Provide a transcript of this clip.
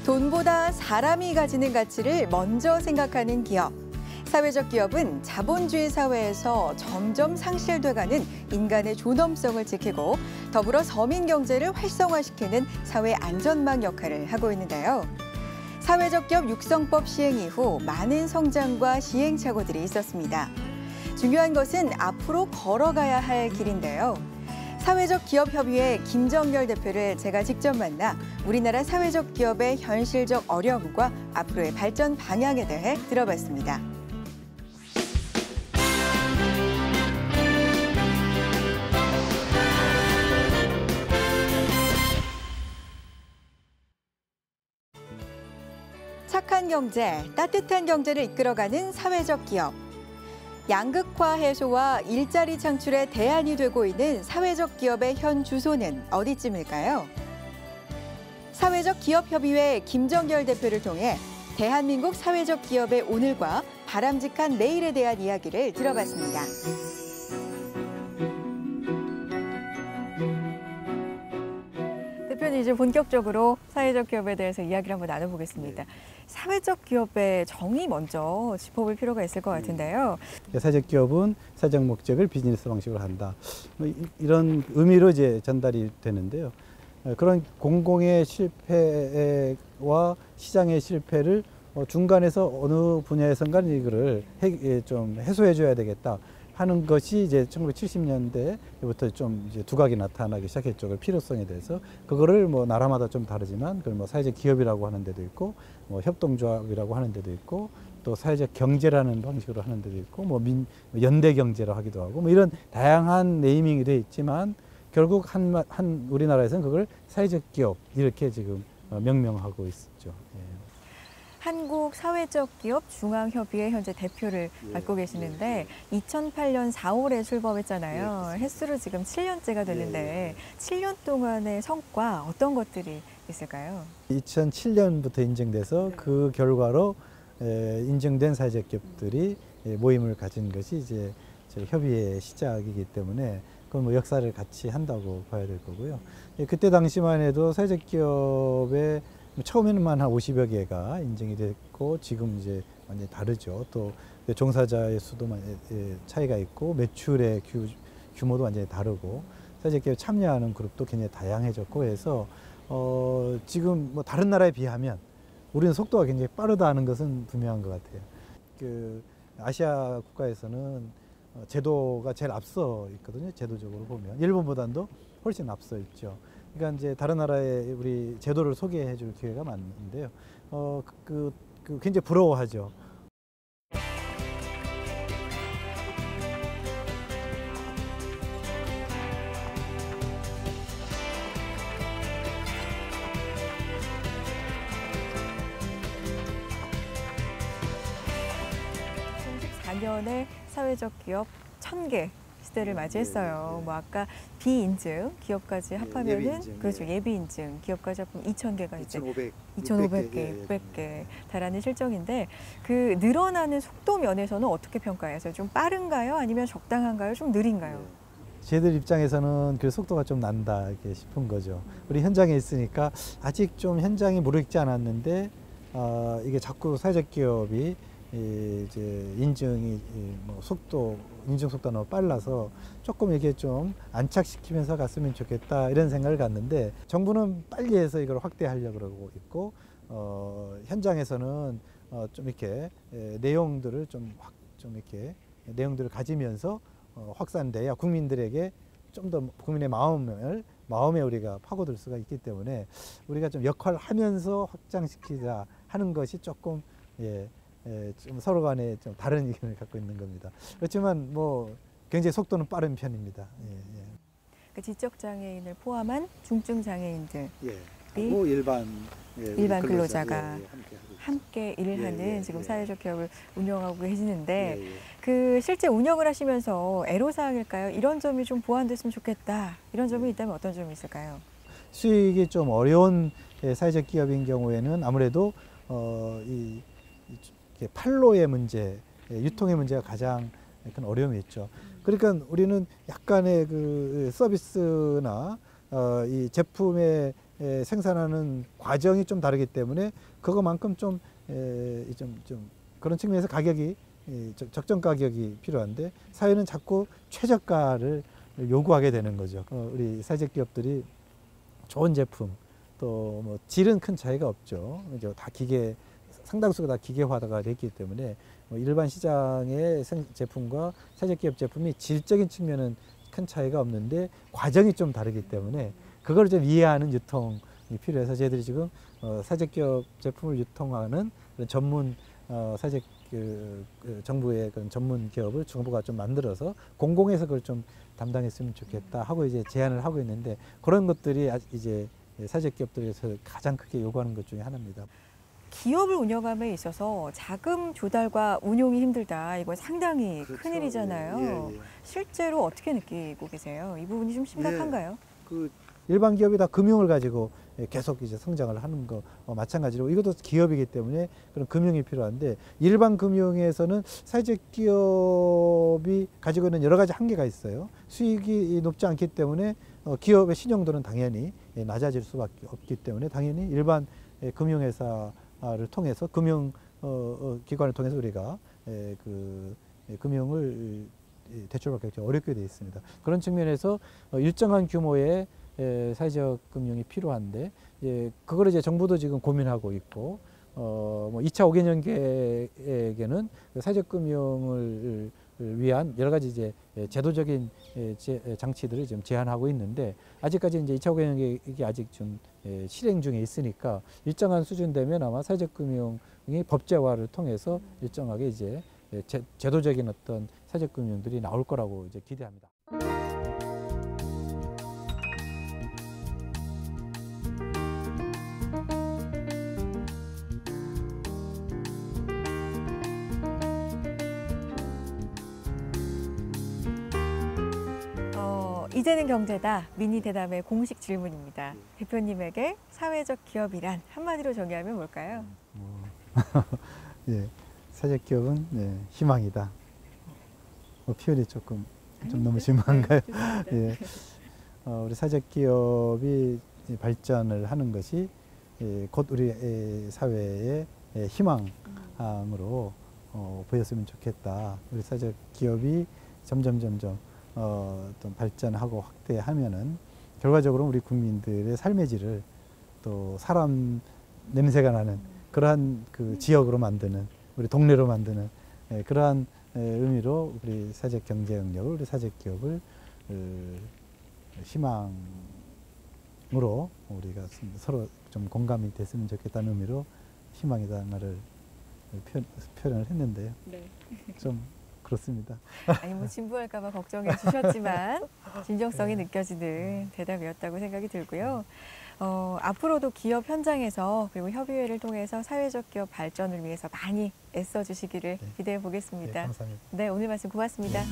돈보다 사람이 가지는 가치를 먼저 생각하는 기업. 사회적 기업은 자본주의 사회에서 점점 상실돼가는 인간의 존엄성을 지키고 더불어 서민 경제를 활성화시키는 사회 안전망 역할을 하고 있는데요. 사회적 기업 육성법 시행 이후 많은 성장과 시행착오들이 있었습니다. 중요한 것은 앞으로 걸어가야 할 길인데요. 사회적 기업 협의회 김정열 대표를 제가 직접 만나 우리나라 사회적 기업의 현실적 어려움과 앞으로의 발전 방향에 대해 들어봤습니다. 착한 경제, 따뜻한 경제를 이끌어가는 사회적 기업. 양극화 해소와 일자리 창출의 대안이 되고 있는 사회적 기업의 현 주소는 어디쯤일까요? 사회적 기업협의회 김정열 대표를 통해 대한민국 사회적 기업의 오늘과 바람직한 내일에 대한 이야기를 들어봤습니다. 대표님, 이제 본격적으로 사회적 기업에 대해서 이야기를 한번 나눠보겠습니다. 사회적 기업의 정의 먼저 짚어볼 필요가 있을 것 같은데요. 사회적 기업은 사회적 목적을 비즈니스 방식으로 한다. 이런 의미로 이제 전달이 되는데요. 그런 공공의 실패와 시장의 실패를 중간에서 어느 분야에선가는 이거를 좀 해소해 줘야 되겠다 하는 것이 이제 1970년대부터 좀 이제 두각이 나타나기 시작했죠. 그 필요성에 대해서. 그거를 뭐 나라마다 좀 다르지만 그걸 뭐 사회적 기업이라고 하는 데도 있고 뭐 협동조합이라고 하는 데도 있고 또 사회적 경제라는 방식으로 하는 데도 있고 뭐 연대 경제로 하기도 하고 뭐 이런 다양한 네이밍이 돼 있지만 결국 한 우리나라에서는 그걸 사회적 기업 이렇게 지금 명명하고 있죠. 예. 한국 사회적 기업 중앙협의회 현재 대표를 맡고 계시는데 2008년 4월에 출범했잖아요. 횟수로 지금 7년째가 됐는데 7년 동안의 성과 어떤 것들이 있을까요? 2007년부터 인정돼서 그 결과로 인정된 사회적 기업들이 모임을 가진 것이 이제 협의회의 시작이기 때문에 그건 뭐 역사를 같이 한다고 봐야 될 거고요. 그때 당시만 해도 사회적 기업의 처음에는만 한 50여 개가 인정이 됐고 지금 이제 완전히 다르죠. 또 종사자의 수도 차이가 있고 매출의 규모도 완전히 다르고 사회적 기업에 참여하는 그룹도 굉장히 다양해졌고 해서 지금 뭐 다른 나라에 비하면 우리는 속도가 굉장히 빠르다는 것은 분명한 것 같아요. 그 아시아 국가에서는 제도가 제일 앞서 있거든요. 제도적으로 보면 일본보다도 훨씬 앞서 있죠. 그러니까 이제 다른 나라의 우리 제도를 소개해 줄 기회가 많은데요. 굉장히 부러워하죠. 작년에 사회적 기업 1000개 시대를 맞이했어요. 뭐 아까 비인증 기업까지 합하면은 그렇죠. 예비 인증 기업까지 합하면 2,000개가 이제 2,500개, 600개 달하는 실정인데 그 늘어나는 속도 면에서는 어떻게 평가해서 좀 빠른가요? 아니면 적당한가요? 좀 느린가요? 저희들 입장에서는 그 속도가 좀 난다 이렇게 싶은 거죠. 우리 현장에 있으니까 아직 좀 현장이 무르익지 않았는데 이게 자꾸 사회적 기업이 이제 인증이 인증 속도가 너무 빨라서 조금 이게 좀 안착시키면서 갔으면 좋겠다 이런 생각을 갖는데 정부는 빨리 해서 이걸 확대하려고 그러고 있고 현장에서는 좀 이렇게 내용들을 좀 이렇게 내용들을 가지면서 확산돼야 국민들에게 좀 더 국민의 마음에 우리가 파고들 수가 있기 때문에 우리가 좀 역할을 하면서 확장시키자 하는 것이 조금 좀 서로 간에 좀 다른 의견을 갖고 있는 겁니다. 그렇지만 뭐 굉장히 속도는 빠른 편입니다. 그 지적 장애인을 포함한 중증 장애인들이 일반 근로자가 함께 일을 하는 지금 사회적 기업을 운영하고 계시는데 그 실제 운영을 하시면서 애로사항일까요? 이런 점이 좀 보완됐으면 좋겠다. 이런 점이 있다면 어떤 점이 있을까요? 수익이 좀 어려운 사회적 기업인 경우에는 아무래도 판로의 문제, 유통의 문제가 가장 큰 어려움이 있죠. 그러니까 우리는 약간의 그 서비스나 이 제품의 생산하는 과정이 좀 다르기 때문에 그거만큼 좀 그런 측면에서 가격이 적정 가격이 필요한데 사회는 자꾸 최저가를 요구하게 되는 거죠. 우리 사회적 기업들이 좋은 제품 또 뭐 질은 큰 차이가 없죠. 이제 다 상당수가 다 기계화가 됐기 때문에 뭐 일반 시장의 제품과 사회적 기업 제품이 질적인 측면은 큰 차이가 없는데 과정이 좀 다르기 때문에 그걸 좀 이해하는 유통이 필요해서 저희들이 지금 사회적 기업 제품을 유통하는 그런 전문 사회적 정부의 그런 전문 기업을 정부가 좀 만들어서 공공에서 그걸 좀 담당했으면 좋겠다 하고 이제 제안을 하고 있는데 그런 것들이 이제 사회적 기업들에서 가장 크게 요구하는 것 중에 하나입니다. 기업을 운영함에 있어서 자금 조달과 운용이 힘들다. 이건 상당히 그렇죠. 큰일이잖아요. 예. 실제로 어떻게 느끼고 계세요? 이 부분이 좀 심각한가요? 그 일반 기업이 다 금융을 가지고 계속 이제 성장을 하는 거 마찬가지로 이것도 기업이기 때문에 그런 금융이 필요한데 일반 금융에서는 사회적 기업이 가지고 있는 여러 가지 한계가 있어요. 수익이 높지 않기 때문에 기업의 신용도는 당연히 낮아질 수밖에 없기 때문에 당연히 일반 금융회사를 통해서 금융 기관을 통해서 우리가 그 금융을 대출받기 어렵게 되어 있습니다. 그런 측면에서 일정한 규모의 사회적 금융이 필요한데 그걸 이제 정부도 지금 고민하고 있고 뭐 2차 5개년 계획에는 사회적 금융을 위한 여러 가지 이제 제도적인 장치들을 지금 제안하고 있는데 아직까지 이제 2차 5개년 계획이 아직 좀 실행 중에 있으니까 일정한 수준 되면 아마 사회적 금융이 법제화를 통해서 일정하게 이제 제도적인 어떤 사회적 금융들이 나올 거라고 이제 기대합니다. 이제는 경제다. 미니 대담의 공식 질문입니다. 대표님에게 사회적 기업이란 한마디로 정의하면 뭘까요? 예, 사회적 기업은 희망이다. 표현이 조금 좀 너무 심한가요? 예, 우리 사회적 기업이 발전을 하는 것이 곧 우리 사회의 희망으로 보였으면 좋겠다. 우리 사회적 기업이 점점 어떤 발전하고 확대하면은 결과적으로 우리 국민들의 삶의 질을 또 사람 냄새가 나는 그러한 그 지역으로 만드는 우리 동네로 만드는 그러한 의미로 우리 사회적 경제 영역을 우리 사회적 기업을 희망으로 우리가 서로 좀 공감이 됐으면 좋겠다는 의미로 희망이다 말을 표현을 했는데요. 네. 좀 그렇습니다. 아니 뭐 진부할까봐 걱정해 주셨지만 진정성이 느껴지는 대답이었다고 생각이 들고요. 앞으로도 기업 현장에서 그리고 협의회를 통해서 사회적 기업 발전을 위해서 많이 애써 주시기를 기대해 보겠습니다. 감사합니다. 네, 오늘 말씀 고맙습니다.